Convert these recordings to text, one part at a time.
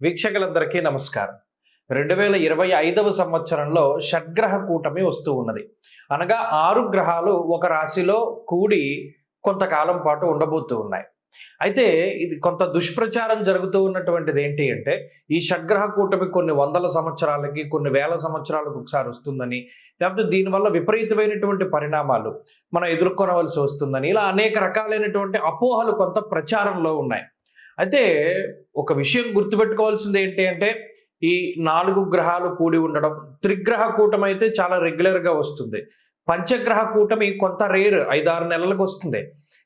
వీక్షకులందరికీ నమస్కారం. 2025వ సంవత్సరంలో షడ్గ్రహ కూటమి వస్తూ ఉన్నది. అనగా 6 గ్రహాలు ఒక రాశిలో కూడి కొంతకాలం పాటు ఉండబోతూ ఉన్నాయి. అయితే ఇది కొంత దుష్ప్రచారం జరుగుతూ ఉన్నటువంటిది ఏంటి అంటే, ఈ షడ్గ్రహ కూటమి కొన్ని వందల సంవత్సరాలకి, కొన్ని వేల సంవత్సరాలకు ఒకసారి వస్తుందని, లేకపోతే దీనివల్ల విపరీతమైనటువంటి పరిణామాలు మనం ఎదుర్కొనవలసి వస్తుందని, ఇలా అనేక రకాలైనటువంటి అపోహలు కొంత ప్రచారంలో ఉన్నాయి. అయితే ఒక విషయం గుర్తుపెట్టుకోవాల్సింది ఏంటి అంటే, ఈ 4 గ్రహాలు కూడి ఉండడం, త్రిగ్రహ కూటమి అయితే చాలా రెగ్యులర్గా వస్తుంది. పంచగ్రహ కూటమి కొంత రేర్, 5-6 నెలలకు వస్తుంది.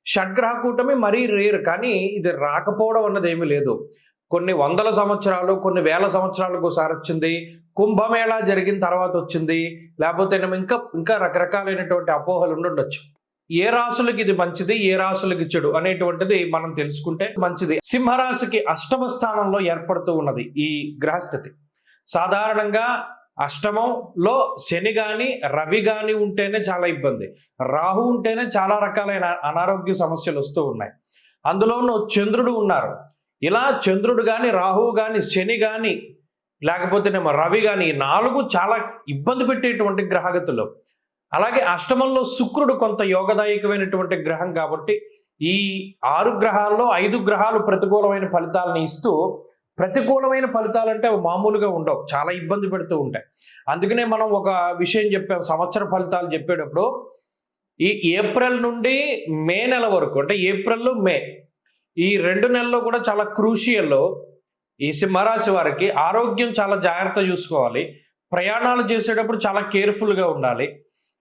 షడ్గ్రహ కూటమి మరీ రేర్, కానీ ఇది రాకపోవడం అన్నది ఏమీ లేదు. కొన్ని వందల సంవత్సరాలు, కొన్ని వేల సంవత్సరాలకు ఒకసారి వచ్చింది. కుంభమేళా జరిగిన తర్వాత వచ్చింది. లేకపోతే ఇంకా రకరకాలైనటువంటి అపోహలు ఉండొచ్చు. ఏ రాశులకి ఇది మంచిది, ఏ రాశులకి చెడు అనేటువంటిది మనం తెలుసుకుంటే మంచిది. సింహరాశికి 8వ స్థానంలో ఏర్పడుతూ ఉన్నది ఈ గ్రహస్థితి. సాధారణంగా అష్టమంలో శని గాని, రవి గాని ఉంటేనే చాలా ఇబ్బంది. రాహు ఉంటేనే చాలా రకాలైన అనారోగ్య సమస్యలు వస్తూ ఉన్నాయి. అందులోనూ చంద్రుడు ఉన్నారు. ఇలా చంద్రుడు కానీ, రాహువు కానీ, శని కానీ, లేకపోతేనేమో రవి కానీ, ఈ 4 చాలా ఇబ్బంది పెట్టేటువంటి గ్రహగతులు. అలాగే అష్టమంలో శుక్రుడు కొంత యోగదాయకమైనటువంటి గ్రహం కాబట్టి, ఈ 6 గ్రహాల్లో 5 గ్రహాలు ప్రతికూలమైన ఫలితాలను ఇస్తూ, ప్రతికూలమైన ఫలితాలు అంటే మామూలుగా ఉండవు, చాలా ఇబ్బంది పెడుతూ ఉంటాయి. అందుకనే మనం ఒక విషయం చెప్పాం, సంవత్సర ఫలితాలు చెప్పేటప్పుడు ఈ ఏప్రిల్ నుండి మే నెల వరకు, అంటే ఏప్రిల్ మే ఈ 2 నెలల్లో కూడా చాలా క్రూషియల్. ఈ సింహరాశి వారికి ఆరోగ్యం చాలా జాగ్రత్త చూసుకోవాలి. ప్రయాణాలు చేసేటప్పుడు చాలా కేర్ఫుల్గా ఉండాలి.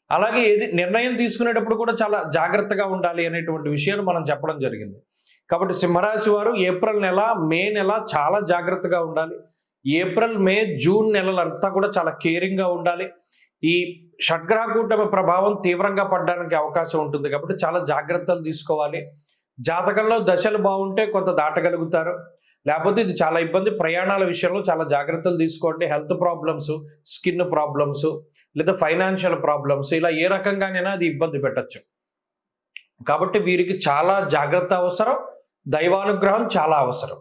అలాగే ఏది నిర్ణయం తీసుకునేటప్పుడు కూడా చాలా జాగ్రత్తగా ఉండాలి అనేటువంటి విషయాలు మనం చెప్పడం జరిగింది. కాబట్టి సింహరాశి వారు ఏప్రిల్ నెల, మే నెల చాలా జాగ్రత్తగా ఉండాలి. ఏప్రిల్, మే, జూన్ నెలలంతా కూడా చాలా కేరింగ్గా ఉండాలి. ఈ షడ్గ్రహ కూటమి ప్రభావం తీవ్రంగా పడడానికి అవకాశం ఉంటుంది కాబట్టి చాలా జాగ్రత్తలు తీసుకోవాలి. జాతకంలో దశలు బాగుంటే కొంత దాటగలుగుతారు, లేకపోతే ఇది చాలా ఇబ్బంది. ప్రయాణాల విషయంలో చాలా జాగ్రత్తలు తీసుకోండి. హెల్త్ ప్రాబ్లమ్స్, స్కిన్ ప్రాబ్లమ్స్, లేదా ఫైనాన్షియల్ ప్రాబ్లమ్స్, ఇలా ఏ రకంగానైనా అది ఇబ్బంది పెట్టచ్చు. కాబట్టి వీరికి చాలా జాగ్రత్త అవసరం, దైవానుగ్రహం చాలా అవసరం.